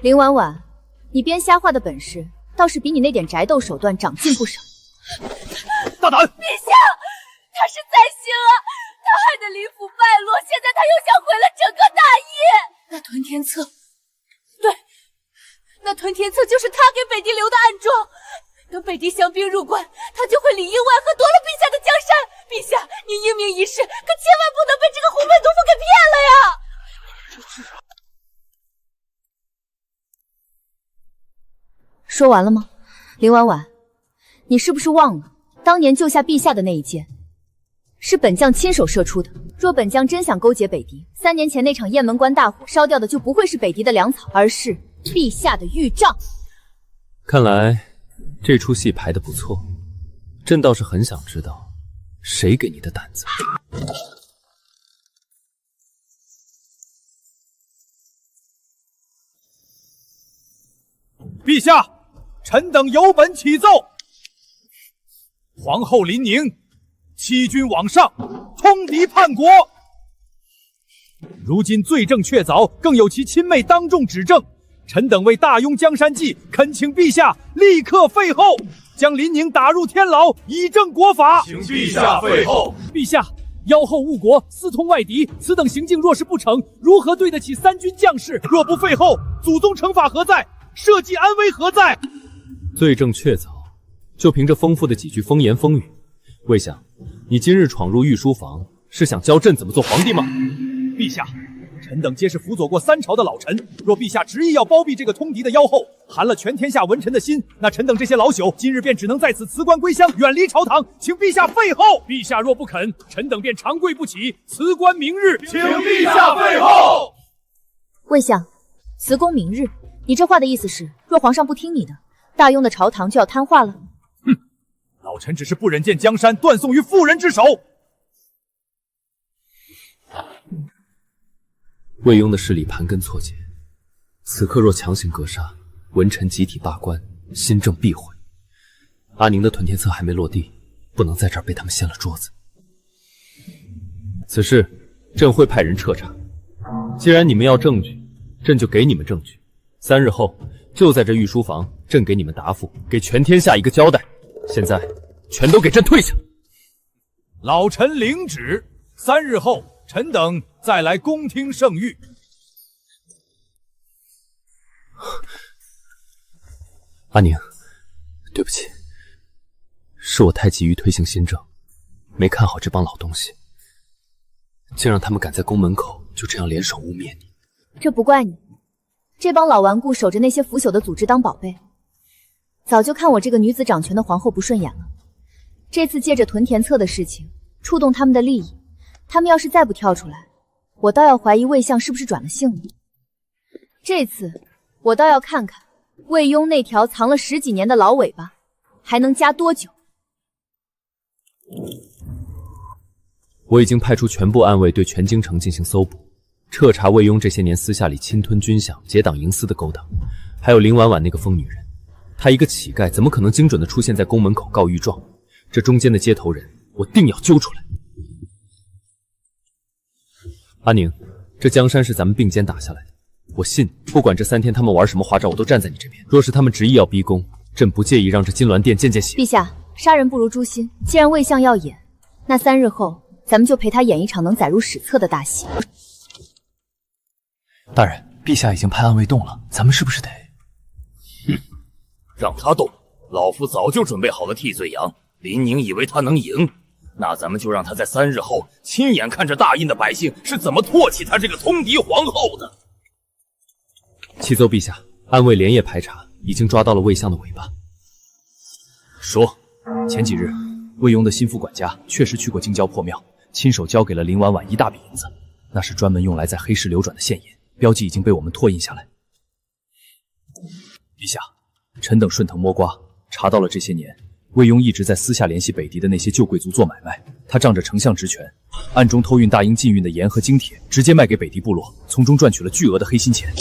林婉婉，你编瞎话的本事倒是比你那点宅斗手段长进不少。
大胆！
陛下，他是灾星啊！他害得林府败落，现在他又想毁了整个大义。那屯田策，对，那屯田策就是他给北狄留的暗桩。等北狄降兵入关，他就会里应外合夺了陛下的江山。陛下，您英明一世，可千万不能被这个狐媚毒妇给骗了呀！
说完了吗？林婉婉，你是不是忘了当年救下陛下的那一箭是本将亲手射出的？若本将真想勾结北狄，3年前那场雁门关大火烧掉的就不会是北狄的粮草，而是陛下的御帐。
看来这出戏排得不错，朕倒是很想知道谁给你的胆子。
陛下，臣等有本启奏。皇后林宁欺君罔上，通敌叛国。如今罪证确凿，更有其亲妹当众指证，臣等为大拥江山计，恳请陛下立刻废后，将林宁打入天牢，以正国法。
请陛下废后。
陛下，妖后误国，私通外敌，此等行径若是不成，如何对得起3军将士？
若不废后，祖宗惩罚何在？社稷安危何在？
罪证确凿，就凭这丰富的几句风言风语，魏相，你今日闯入御书房，是想教朕怎么做皇帝吗？
陛下，臣等皆是辅佐过3朝的老臣，若陛下执意要包庇这个通敌的妖后，寒了全天下文臣的心，那臣等这些老朽今日便只能在此辞官归乡，远离朝堂，请陛下废后。
陛下若不肯，臣等便长跪不起，辞官明日。
请陛下废后。
魏相，辞公明日，你这话的意思是，若皇上不听你的，大雍的朝堂就要瘫痪了？
哼，老臣只是不忍见江山断送于妇人之手。
魏雍的势力盘根错节，此刻若强行格杀，文臣集体罢官，新政必毁。阿宁的屯田策还没落地，不能在这儿被他们掀了桌子。此事朕会派人彻查。既然你们要证据，朕就给你们证据。3日后就在这御书房，朕给你们答复，给全天下一个交代。现在全都给朕退下！
老臣领旨，3日后臣等再来宫听圣谕。
阿宁，对不起，是我太急于推行新政，没看好这帮老东西，竟让他们敢在宫门口就这样联手污蔑你。
这不怪你，这帮老顽固守着那些腐朽的组织当宝贝，早就看我这个女子掌权的皇后不顺眼了。这次借着屯田策的事情触动他们的利益，他们要是再不跳出来，我倒要怀疑魏相是不是转了性了。这次我倒要看看魏雍那条藏了10几年的老尾巴还能夹多久。
我已经派出全部暗卫对全京城进行搜捕，彻查魏雍这些年私下里侵吞军饷、结党营私的勾当，还有林婉婉那个疯女人，她一个乞丐怎么可能精准地出现在宫门口告御状？这中间的接头人，我定要揪出来。阿宁，这江山是咱们并肩打下来的，我信不管这3天他们玩什么花招，我都站在你这边。若是他们执意要逼宫，朕不介意让这金銮殿见见血。
陛下，杀人不如诛心，既然魏相要演，那3日后咱们就陪他演一场能载入史册的大戏。
大人，陛下已经派暗卫动了，咱们是不是得……
让他动，老夫早就准备好了替罪羊。林宁以为他能赢，那咱们就让他在3日后亲眼看着大印的百姓是怎么唾弃他这个通敌皇后的。
启奏陛下，暗卫连夜排查，已经抓到了魏相的尾巴。说，前几日魏庸的心腹管家确实去过京郊破庙，亲手交给了林婉婉1大笔银子，那是专门用来在黑市流转的现银，标记已经被我们拓印下来。陛下，臣等顺藤摸瓜，查到了这些年魏庸一直在私下联系北狄的那些旧贵族做买卖，他仗着丞相职权，暗中偷运大英禁运的盐和精铁，直接卖给北狄部落，从中赚取了巨额的黑心钱。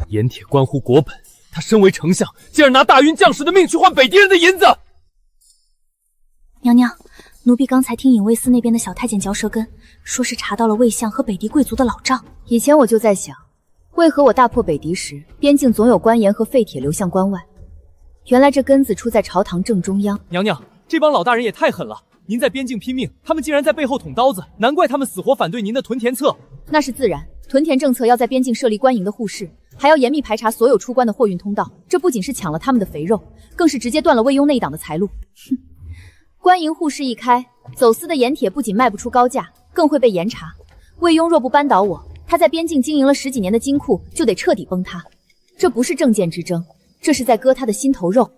盐铁关乎国本，他身为丞相，竟然拿大运将士的命去换北狄人的银子。
娘娘，奴婢刚才听隐卫司那边的小太监嚼舌根，说是查到了魏相和北狄贵族的老账。
以前我就在想，为何我大破北狄时，边境总有官盐和废铁流向关外？原来这根子出在朝堂正中央。
娘娘，这帮老大人也太狠了！您在边境拼命，他们竟然在背后捅刀子，难怪他们死活反对您的屯田策。
那是自然，屯田政策要在边境设立官营的护市，还要严密排查所有出关的货运通道。这不仅是抢了他们的肥肉，更是直接断了魏庸那一党的财路。哼！官营护市一开，走私的盐铁不仅卖不出高价，更会被严查。魏庸若不扳倒我，他在边境经营了10几年的金库就得彻底崩塌。这不是政见之争，这是在割他的心头肉。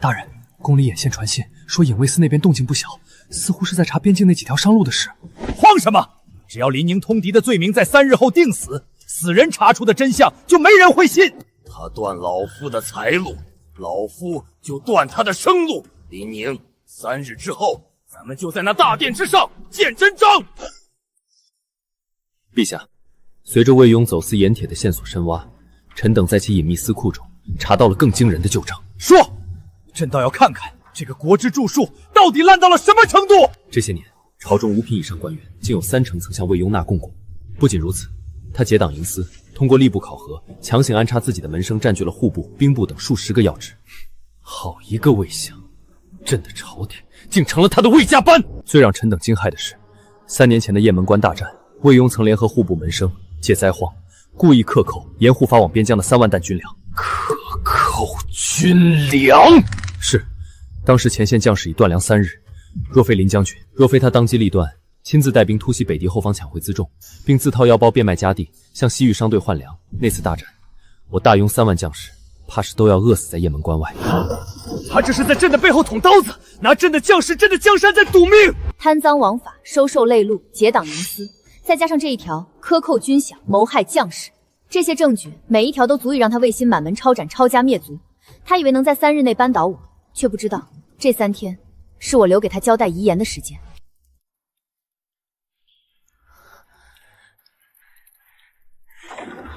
大人，宫里眼线传信说隐卫司那边动静不小，似乎是在查边境那几条商路的事。
慌什么？只要林宁通敌的罪名在3日后定死，死人查出的真相就没人会信。
他断老夫的财路，老夫就断他的生路。林宁，3日之后，咱们就在那大殿之上见真章。
陛下，随着魏庸走私盐铁的线索深挖，臣等在其隐秘司库中查到了更惊人的旧账。
说，朕倒要看看这个国之著述到底烂到了什么程度。
这些年，朝中5品以上官员竟有30%曾向魏庸纳贡过。不仅如此，他结党营私，通过吏部考核，强行安插自己的门生，占据了户部、兵部等数10个要职。好一个魏相！朕的朝廷竟成了他的魏家班。最让臣等惊骇的是，3年前的雁门关大战，魏庸曾联合户部门生，借灾荒，故意克扣沿户发往边疆的3万担军粮。
克扣军粮？
是，当时前线将士已断粮3日，若非林将军，若非他当机立断，亲自带兵突袭北狄后方抢回辎重，并自掏腰包变卖家地，向西域商队换粮，那次大战，我大庸3万将士怕是都要饿死在雁门关外。
他这是在朕的背后捅刀子，拿朕的将士、朕的江山在赌命。
贪赃枉法、收受贿赂、结党营私，再加上这一条克扣军饷、谋害将士，这些证据每一条都足以让他魏新满门抄斩、抄家灭族。他以为能在3日内扳倒我，却不知道这3天是我留给他交代遗言的时间。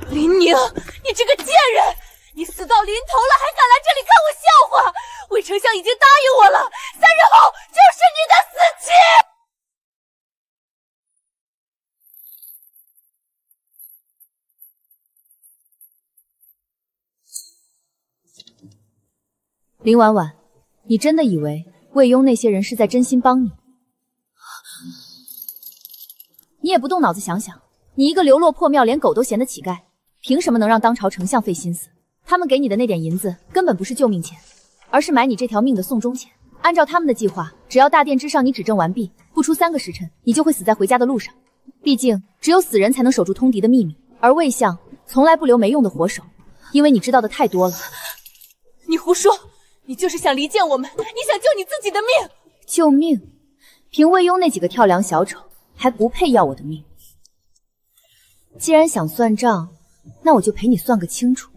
林宁，你这个贱人！你死到临头了，还敢来这里看我笑话？魏丞相已经答应我了，3日后就是你的死期。
林婉婉，你真的以为魏庸那些人是在真心帮你？你也不动脑子想想，你一个流落破庙连狗都嫌的乞丐，凭什么能让当朝丞相费心思？他们给你的那点银子根本不是救命钱，而是买你这条命的送终钱。按照他们的计划，只要大殿之上你指证完毕，不出3个时辰，你就会死在回家的路上。毕竟只有死人才能守住通敌的秘密，而魏相从来不留没用的活手，因为你知道的太多了。
你胡说！你就是想离间我们，你想救你自己的命。
救命？凭魏庸那几个跳梁小丑，还不配要我的命。既然想算账，那我就陪你算个清楚。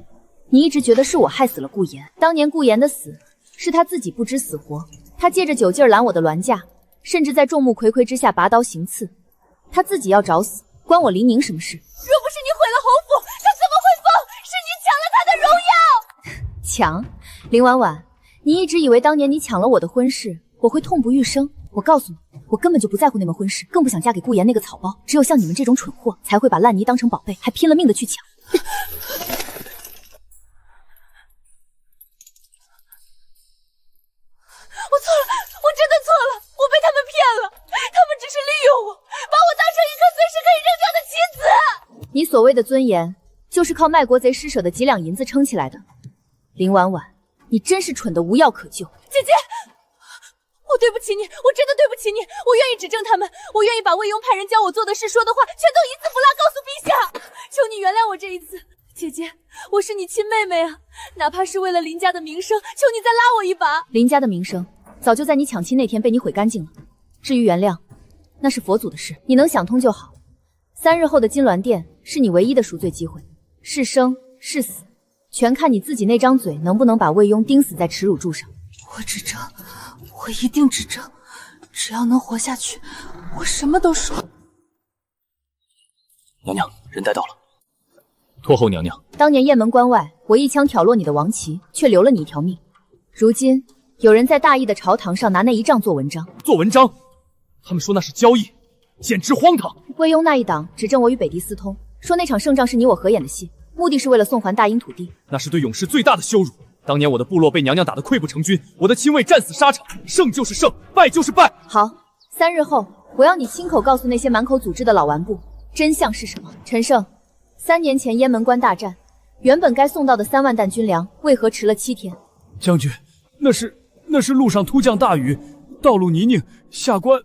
你一直觉得是我害死了顾言，当年顾言的死是他自己不知死活，他借着酒劲拦我的銮驾，甚至在众目睽睽之下拔刀行刺，他自己要找死，关我林宁什么事？
若不是你毁了侯府，他怎么会疯？是你抢了他的荣耀！
抢？林婉婉，你一直以为当年你抢了我的婚事，我会痛不欲生？我告诉你，我根本就不在乎那门婚事，更不想嫁给顾言那个草包。只有像你们这种蠢货，才会把烂泥当成宝贝，还拼了命的去抢。
我错了，我真的错了，我被他们骗了，他们只是利用我，把我当成一个随时可以扔掉的棋子。
你所谓的尊严，就是靠卖国贼施舍的几两银子撑起来的。林婉婉，你真是蠢得无药可救。
姐姐，我对不起你，我真的对不起你，我愿意指证他们，我愿意把魏庸派人教我做的事、说的话，全都一字不落告诉陛下。求你原谅我这一次。姐姐姐，我是你亲妹妹啊，哪怕是为了林家的名声，求你再拉我一把。
林家的名声早就在你抢亲那天被你毁干净了。至于原谅，那是佛祖的事，你能想通就好。3日后的金銮殿是你唯一的赎罪机会，是生是死，全看你自己那张嘴能不能把魏庸钉死在耻辱柱上。
我指证，我一定指证，只要能活下去，我什么都说。
娘娘，人带到了。拖后娘娘。
当年雁门关外，我一枪挑落你的王旗，却留了你一条命。如今有人在大义的朝堂上拿那一仗做文章。
做文章？他们说那是交易，简直荒唐。
魏庸那一党指证我与北狄私通，说那场胜仗是你我合演的戏，目的是为了送还大英土地。
那是对勇士最大的羞辱。当年我的部落被娘娘打得溃不成军，我的亲卫战死沙场，胜就是胜，败就是败。
好，3日后我要你亲口告诉那些满口组织的老顽部，真相是什么。陈胜，3年前雁门关大战，原本该送到的3万担军粮，为何迟了7天？
将军，那是路上突降大雨，道路泥泞，下官。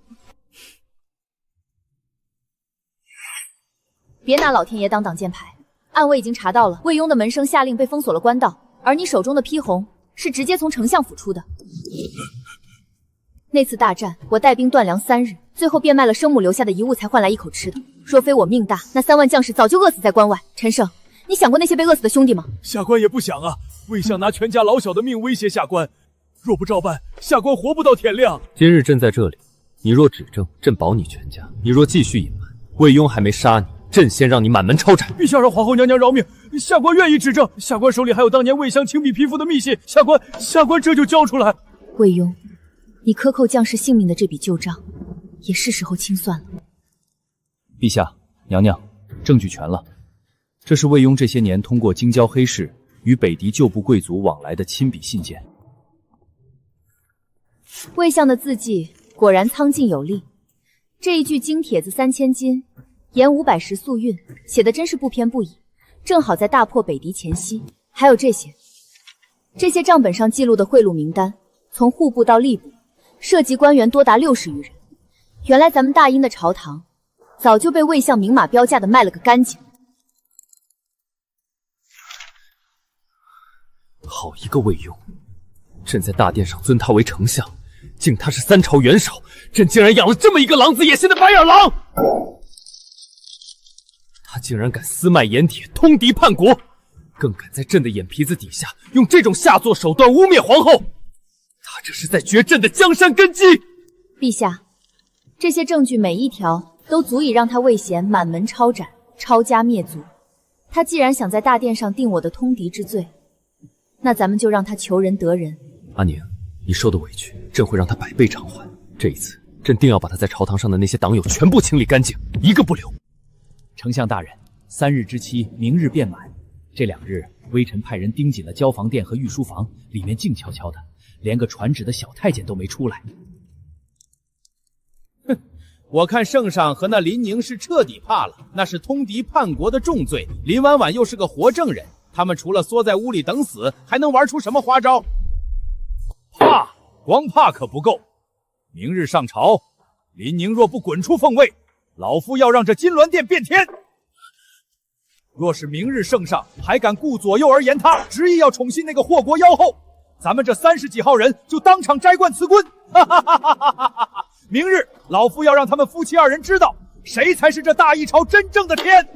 别拿老天爷当挡箭牌，暗卫已经查到了，魏庸的门生下令被封锁了官道，而你手中的批红是直接从丞相府出的。那次大战，我带兵断粮3日，最后变卖了生母留下的遗物，才换来一口吃的。若非我命大，那3万将士早就饿死在关外。陈胜，你想过那些被饿死的兄弟吗？
下官也不想啊，魏相拿全家老小的命威胁下官，若不照办，下官活不到天亮。
今日朕在这里，你若指证，朕保你全家；你若继续隐瞒，魏庸还没杀你，朕先让你满门抄斩。
陛下让皇后娘娘饶命，下官愿意指证。下官手里还有当年魏相亲笔批复的密信，下官这就交出来。
魏庸，你克扣将士性命的这笔旧账，也是时候清算了。
陛下，娘娘，证据全了。这是魏庸这些年通过京郊黑市与北狄旧部贵族往来的亲笔信件。
魏相的字迹果然苍劲有力，这一句金帖子3000斤，盐500石速运，写的真是不偏不倚，正好在大破北狄前夕。还有这些账本上记录的贿赂名单，从户部到吏部，涉及官员多达60余人。原来咱们大英的朝堂早就被魏相明码标价的卖了个干净。
好一个魏庸，朕在大殿上尊他为丞相，敬他是3朝元首，朕竟然养了这么一个狼子野心的白眼狼！他竟然敢私卖盐铁，通敌叛国，更敢在朕的眼皮子底下用这种下作手段污蔑皇后，他这是在掘朕的江山根基！
陛下，这些证据每一条都足以让他魏贤满门抄斩，抄家灭族。他既然想在大殿上定我的通敌之罪，那咱们就让他求仁得仁。
阿宁，你受的委屈，朕会让他100倍偿还。这一次，朕定要把他在朝堂上的那些党友全部清理干净，一个不留。
丞相大人，3日之期，明日便满。这2日，微臣派人盯紧了交房殿和御书房，里面静悄悄的，连个传旨的小太监都没出来。
哼，我看圣上和那林宁是彻底怕了，那是通敌叛国的重罪，林婉婉又是个活证人，他们除了缩在屋里等死，还能玩出什么花招？
怕，光怕可不够。明日上朝，林宁若不滚出凤位，老夫要让这金銮殿变天。若是明日圣上还敢顾左右而言他，执意要宠信那个祸国妖后，咱们这30几号人就当场摘冠辞官！哈哈哈哈哈哈！明日老夫要让他们夫妻2人知道，谁才是这大义朝真正的天。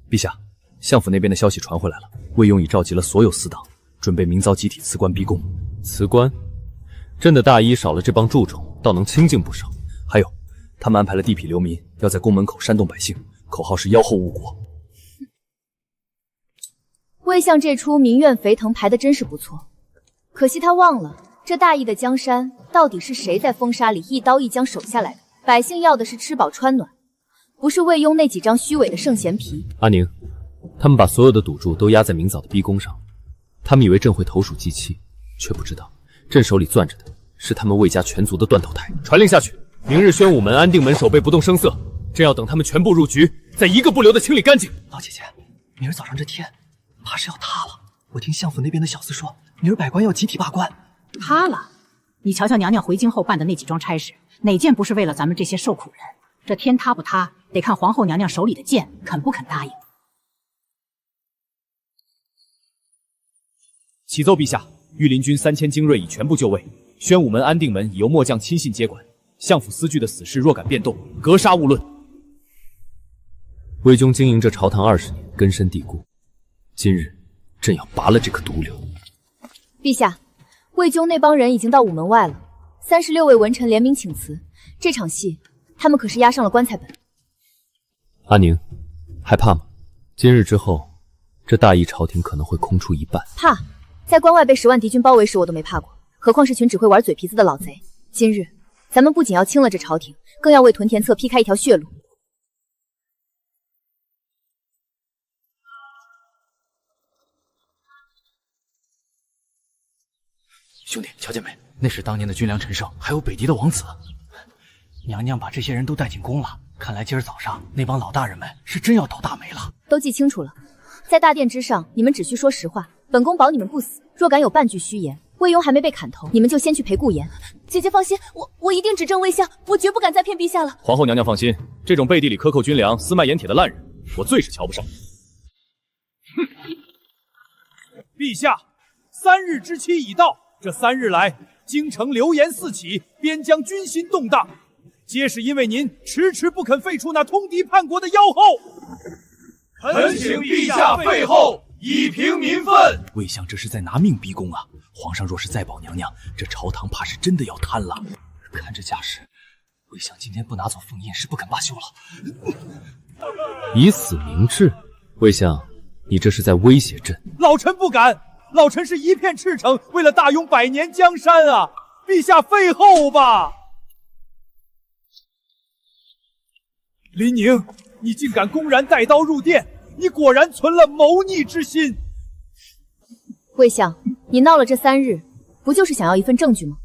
陛下，相府那边的消息传回来了，魏庸已召集了所有私党，准备明早集体辞官逼宫。辞官？朕的大衣少了这帮蛀虫，倒能清静不少。还有，他们安排了地痞流民要在宫门口煽动百姓，口号是妖后误国。
魏相这出民怨沸腾排的真是不错，可惜他忘了，这大义的江山到底是谁在风沙里一刀一将守下来的？百姓要的是吃饱穿暖，不是魏庸那几张虚伪的圣贤皮。
阿宁，他们把所有的赌注都压在明早的逼宫上，他们以为朕会投鼠忌器，却不知道朕手里攥着的是他们魏家全族的断头台。传令下去，明日宣武门安定门守备不动声色，朕要等他们全部入局，再一个不留的清理干净。
老姐姐，明儿早上这天怕是要塌了。我听相府那边的小厮说，明儿百官要集体罢官。
塌了？你瞧瞧娘娘回京后办的那几桩差事，哪件不是为了咱们这些受苦人？这天塌不塌，得看皇后娘娘手里的剑肯不肯答应。
启奏陛下，御林军3000精锐已全部就位，宣武门、安定门已由末将亲信接管。相府司据的死事若敢变动，格杀勿论。
魏军经营这朝堂20年，根深蒂固。今日朕要拔了这颗毒瘤。
陛下，魏军那帮人已经到午门外了，36位文臣联名请辞。这场戏，他们可是押上了棺材本。
阿宁，害怕吗？今日之后，这大义朝廷可能会空出一半。
怕？在关外被10万敌军包围时，我都没怕过，何况是群只会玩嘴皮子的老贼。今日，咱们不仅要清了这朝廷，更要为屯田策劈开一条血路。
兄弟，瞧见没？那是当年的军粮陈胜，还有北狄的王子。娘娘把这些人都带进宫了，看来今儿早上那帮老大人们是真要倒大霉了。
都记清楚了，在大殿之上，你们只需说实话，本宫保你们不死。若敢有半句虚言，魏庸还没被砍头，你们就先去陪顾言。
姐姐放心，我一定只正魏相，我绝不敢再骗陛下了。
皇后娘娘放心，这种背地里克扣军粮、私卖盐铁的烂人，我最是瞧不上。
陛下，3日之期已到，这3日来，京城流言四起，边疆军心动荡，皆是因为您迟迟不肯废除那通敌叛国的妖后。
恳请陛下废后，以平民愤。
魏相这是在拿命逼宫啊！皇上若是再保娘娘，这朝堂怕是真的要瘫了。
看这架势，魏相今天不拿走封印是不肯罢休了。
以死明志，魏相，你这是在威胁朕？
老臣不敢，老臣是一片赤诚，为了大雍100年江山啊！陛下废后吧。林宁，你竟敢公然带刀入殿，你果然存了谋逆之心。
魏相，你闹了这3日，不就是想要一份证据吗？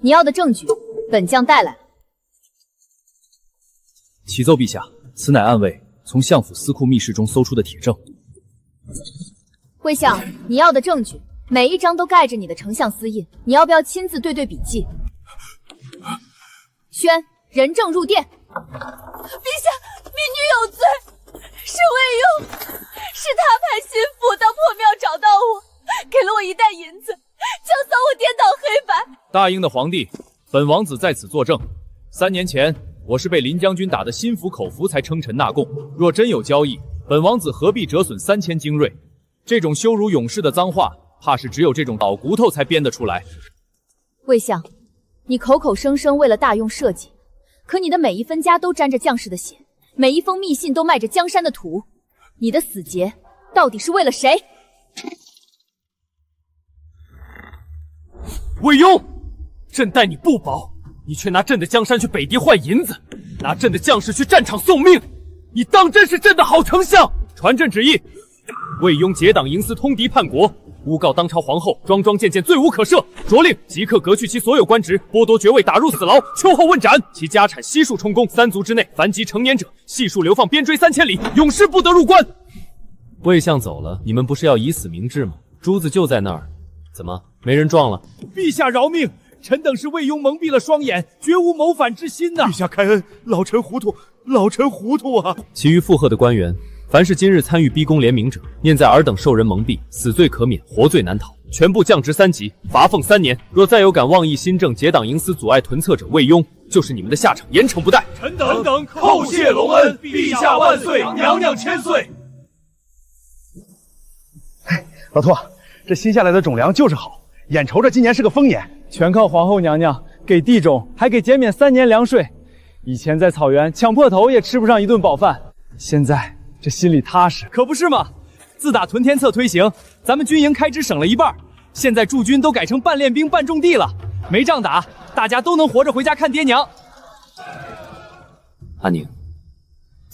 你要的证据，本将带来。
启奏陛下，此乃暗卫从相府司库密室中搜出的铁证。
魏相，你要的证据，每一张都盖着你的丞相私印，你要不要亲自对笔记？宣人证入殿。
陛下，民女有罪，是魏庸，是他派心腹到破庙找到我，给了我1袋银子，教唆我颠倒黑白。
大英的皇帝，本王子在此作证，3年前我是被林将军打得心服口服才称臣纳贡。若真有交易，本王子何必折损3000精锐？这种羞辱勇士的脏话，怕是只有这种老骨头才编得出来。
魏相，你口口声声为了大用社稷，可你的每一分家都沾着将士的血，每一封密信都迈着江山的土，你的死结到底是为了谁？
魏庸，朕待你不薄，你却拿朕的江山去北狄换银子，拿朕的将士去战场送命，你当真是朕的好丞相？
传朕旨意，魏庸结党营私，通敌叛国，诬告当朝皇后，桩桩件件罪无可赦，着令即刻革去其所有官职，剥夺爵位，打入死牢，秋后问斩，其家产悉数充公。3族之内，凡及成年者，悉数流放边追3000里，永世不得入关。
魏相走了，你们不是要以死明志吗？珠子就在那儿，怎么没人撞了？
陛下饶命！臣等是魏庸蒙蔽了双眼，绝无谋反之心呐！
陛下开恩，老臣糊涂，老臣糊涂啊！
其余附和的官员，凡是今日参与逼宫联名者，念在尔等受人蒙蔽，死罪可免，活罪难逃，全部降职3级，罚俸3年。若再有敢妄议新政、结党营私、阻碍屯策者，魏庸就是你们的下场，严惩不贷。
臣等
叩谢隆恩，陛下万岁，娘娘千岁。
老托，这新下来的种粮就是好，眼瞅着今年是个丰年，
全靠皇后娘娘给地种，还给减免3年粮税。以前在草原抢破头也吃不上一顿饱饭，现在这心里踏实，
可不是吗？自打屯田策推行，咱们军营开支省了1半，现在驻军都改成半练兵半种地了，没仗打，大家都能活着回家看爹娘。
阿宁，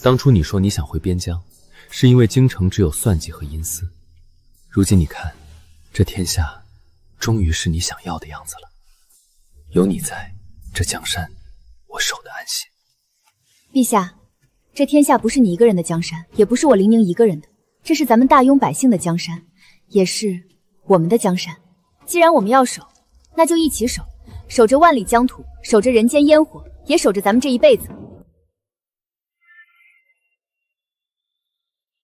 当初你说你想回边疆，是因为京城只有算计和阴私。如今你看，这天下终于是你想要的样子了。有你在，这江山我守得安心。
陛下，这天下不是你一个人的江山，也不是我林宁一个人的，这是咱们大雍百姓的江山，也是我们的江山。既然我们要守，那就一起守，守着万里疆土，守着人间烟火，也守着咱们这一辈子。